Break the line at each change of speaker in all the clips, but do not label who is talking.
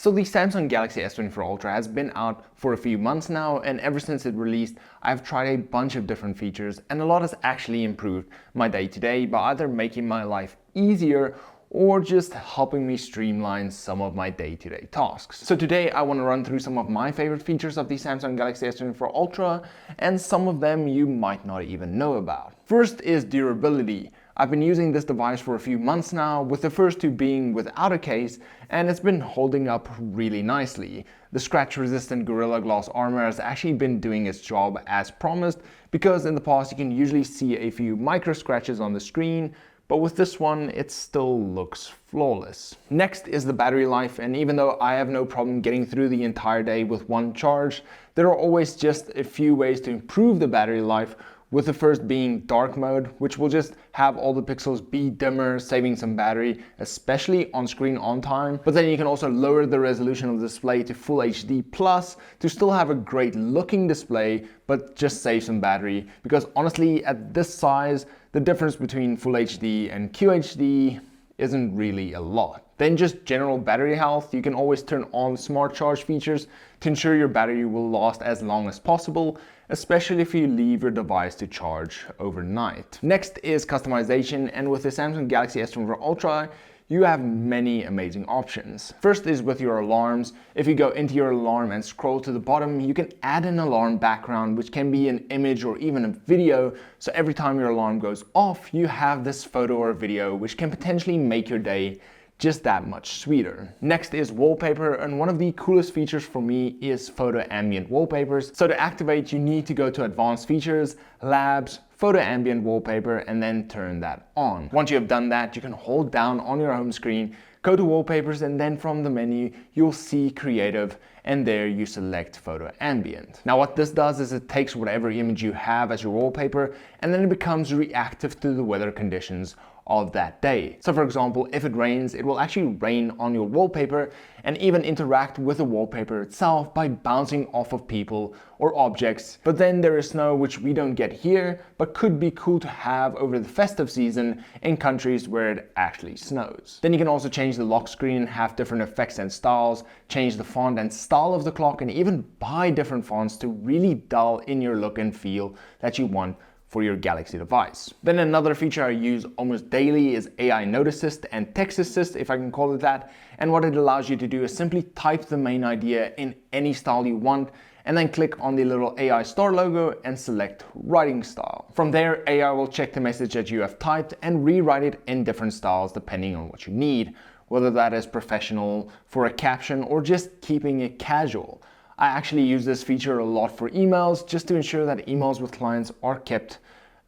So the Samsung Galaxy S24 Ultra has been out for a few months now, and ever since it released, I've tried a bunch of different features, and a lot has actually improved my day-to-day by either making my life easier or just helping me streamline some of my day-to-day tasks. So today I want to run through some of my favorite features of the Samsung Galaxy S24 Ultra, and some of them you might not even know about. First is durability. I've been using this device for a few months now, with the first two being without a case, and it's been holding up really nicely. The scratch-resistant Gorilla Glass armor has actually been doing its job as promised, because in the past you can usually see a few micro scratches on the screen, but with this one it still looks flawless. Next is the battery life, and even though I have no problem getting through the entire day with one charge, there are always just a few ways to improve the battery life, with the first being dark mode, which will just have all the pixels be dimmer, saving some battery, especially on screen on time. But then you can also lower the resolution of the display to Full HD Plus to still have a great looking display, but just save some battery, because honestly at this size, the difference between Full HD and QHD isn't really a lot. Then just general battery health, you can always turn on smart charge features to ensure your battery will last as long as possible, especially if you leave your device to charge overnight. Next is customization, and with the Samsung Galaxy S24 Ultra, you have many amazing options. First is with your alarms. If you go into your alarm and scroll to the bottom, you can add an alarm background, which can be an image or even a video. So every time your alarm goes off, you have this photo or video, which can potentially make your day just that much sweeter. Next is wallpaper, and one of the coolest features for me is photo ambient wallpapers. So to activate, you need to go to advanced features, labs, photo ambient wallpaper, and then turn that on. Once you have done that, you can hold down on your home screen, go to wallpapers, and then from the menu, you'll see creative, and there you select photo ambient. Now what this does is it takes whatever image you have as your wallpaper, and then it becomes reactive to the weather conditions of that day. So for example, if it rains, it will actually rain on your wallpaper and even interact with the wallpaper itself by bouncing off of people or objects. But then there is snow, which we don't get here, but could be cool to have over the festive season in countries where it actually snows. Then you can also change the lock screen, have different effects and styles, change the font and style of the clock, and even buy different fonts to really dial in your look and feel that you want for your Galaxy device. Then another feature I use almost daily is AI Note Assist and Text Assist, if I can call it that. And what it allows you to do is simply type the main idea in any style you want, and then click on the little AI star logo and select writing style. From there, AI will check the message that you have typed and rewrite it in different styles depending on what you need, whether that is professional, for a caption, or just keeping it casual. I actually use this feature a lot for emails, just to ensure that emails with clients are kept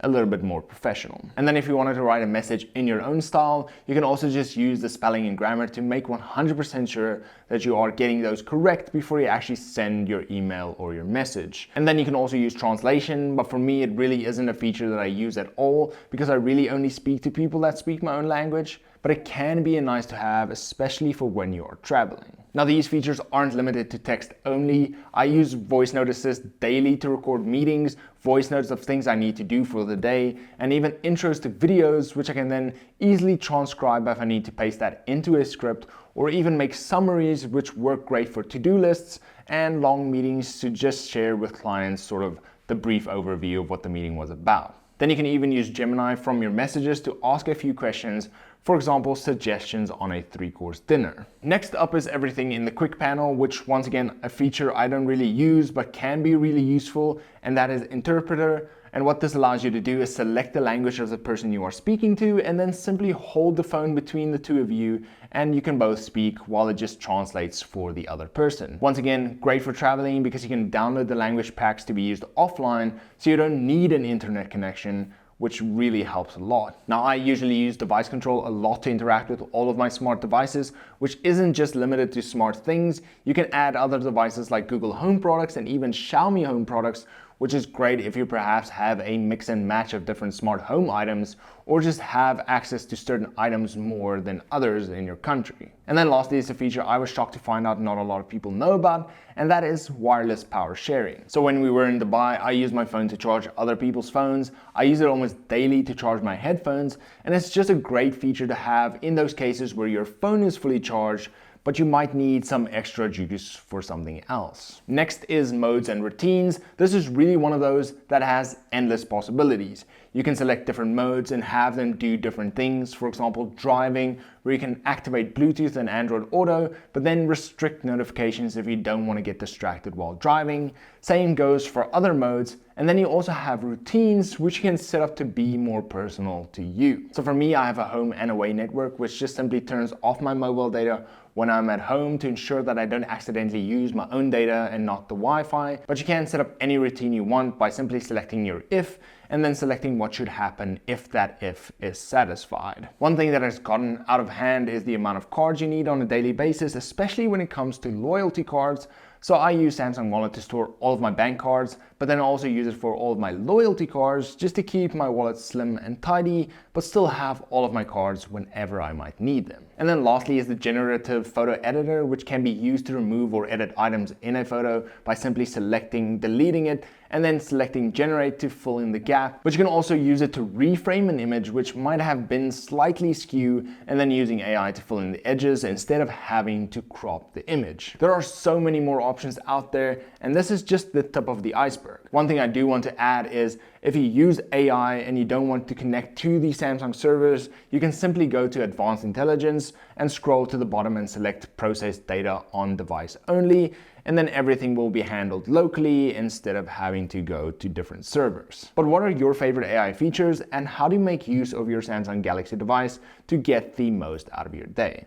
a little bit more professional. And then if you wanted to write a message in your own style, you can also just use the spelling and grammar to make 100% sure that you are getting those correct before you actually send your email or your message. And then you can also use translation, but for me it really isn't a feature that I use at all, because I really only speak to people that speak my own language, but it can be a nice to have, especially for when you are traveling. Now these features aren't limited to text only. I use Voice Note Assist daily to record meetings, voice notes of things I need to do for the day, and even intros to videos, which I can then easily transcribe if I need to paste that into a script, or even make summaries, which work great for to-do lists and long meetings to just share with clients sort of the brief overview of what the meeting was about. Then you can even use Gemini from your messages to ask a few questions, for example, suggestions on a 3-course dinner. Next up is everything in the quick panel, which once again, a feature I don't really use but can be really useful, and that is interpreter. And what this allows you to do is select the language of the person you are speaking to, and then simply hold the phone between the two of you, and you can both speak while it just translates for the other person. Once again, great for traveling, because you can download the language packs to be used offline, so you don't need an internet connection, which really helps a lot. Now I usually use device control a lot to interact with all of my smart devices, which isn't just limited to smart things. You can add other devices like Google Home products and even Xiaomi Home products, which is great if you perhaps have a mix and match of different smart home items, or just have access to certain items more than others in your country. And then lastly is a feature I was shocked to find out not a lot of people know about, and that is wireless power sharing. So when we were in Dubai, I used my phone to charge other people's phones. I use it almost daily to charge my headphones, and it's just a great feature to have in those cases where your phone is fully charged, but but you might need some extra juice for something else. Next is modes and routines. This is really one of those that has endless possibilities. You can select different modes and have them do different things. For example, driving, where you can activate Bluetooth and Android Auto, but then restrict notifications if you don't want to get distracted while driving. Same goes for other modes. And then you also have routines, which you can set up to be more personal to you. So for me, I have a home and away network, which just simply turns off my mobile data when I'm at home to ensure that I don't accidentally use my own data and not the Wi-Fi. But you can set up any routine you want by simply selecting your if and then selecting what should happen if that if is satisfied. One thing that has gotten out of hand is the amount of cards you need on a daily basis, especially when it comes to loyalty cards. So I use Samsung Wallet to store all of my bank cards, but then also use it for all of my loyalty cards just to keep my wallet slim and tidy, but still have all of my cards whenever I might need them. And then lastly is the generative photo editor, which can be used to remove or edit items in a photo by simply selecting, deleting it, and then selecting generate to fill in the gap. But you can also use it to reframe an image which might have been slightly skew, and then using AI to fill in the edges instead of having to crop the image. There are so many more options out there, and this is just the tip of the iceberg. One thing I do want to add is if you use AI and you don't want to connect to the Samsung servers, you can simply go to Advanced Intelligence and scroll to the bottom and select Process Data on Device Only, and then everything will be handled locally instead of having to go to different servers. But what are your favorite AI features, and how do you make use of your Samsung Galaxy device to get the most out of your day?